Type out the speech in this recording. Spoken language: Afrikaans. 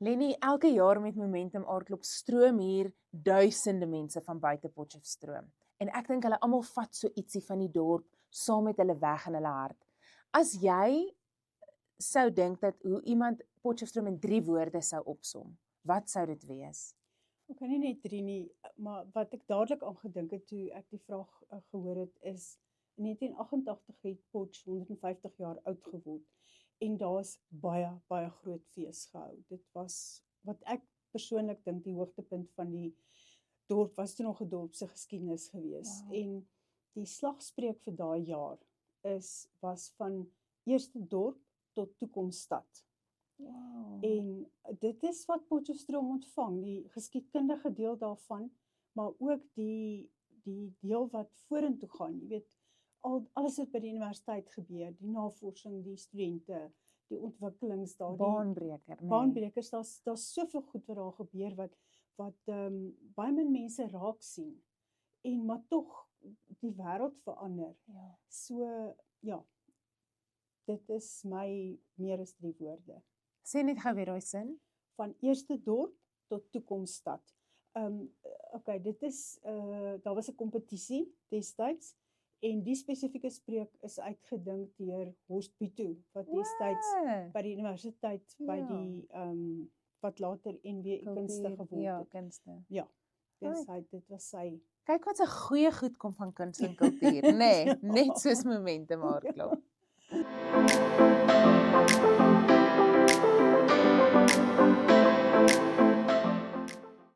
Lenny, elke jaar met Momentum Aardklop stroom hier duisende mense van buite Potchefstroom. En ek dink hulle almal vat so ietsie van die dorp saam met hulle weg in hulle hart. As jy sou dink dat hoe iemand Potchefstroom in 3 woorde sou opsom, wat sou dit wees? Ek kan nie net 3 nie, maar wat ek dadelik aan gedink het toe ek die vraag gehoor het is, in 1988 het Potch 150 jaar oud geword en daar's baie groot fees gehou. Dit was wat ek persoonlik dink die hoogtepunt van die dorp was toe nog 'n dorp se geskiedenis gewees. Wow. En die slagspreuk vir daai jaar was van eerste dorp tot toekomsstad. Wow. En dit is wat Potchefstroom ontvang, die geskiedkundige deel daarvan, maar ook die deel wat vorentoe gaan. Jy weet, alles wat by die universiteit gebeur, die navorsing, die studente, die ontwikkelings daar, Baanbreker, nee. baanbrekers, daar's soveel goed wat daar gebeur wat baie min mense raak sien. En maar tog die wêreld verander. Ja. So ja, dit is my meer as 3 woorde. Sê net gou weer daai sin. Van eerste dorp tot toekomsstad. Okay, dit is daar was 'n kompetisie destyds en die spesifieke spreuk is uitgedink deur Horst Pitu wat destyds by die universiteit by Ja. die wat later NWU kunste geword Ja, het. kunste. Ja. Dit was sy. Kyk wat 'n goeie goed kom van kuns en kultuur, nê? Nee, net soos Momentum Aardklop. Ja.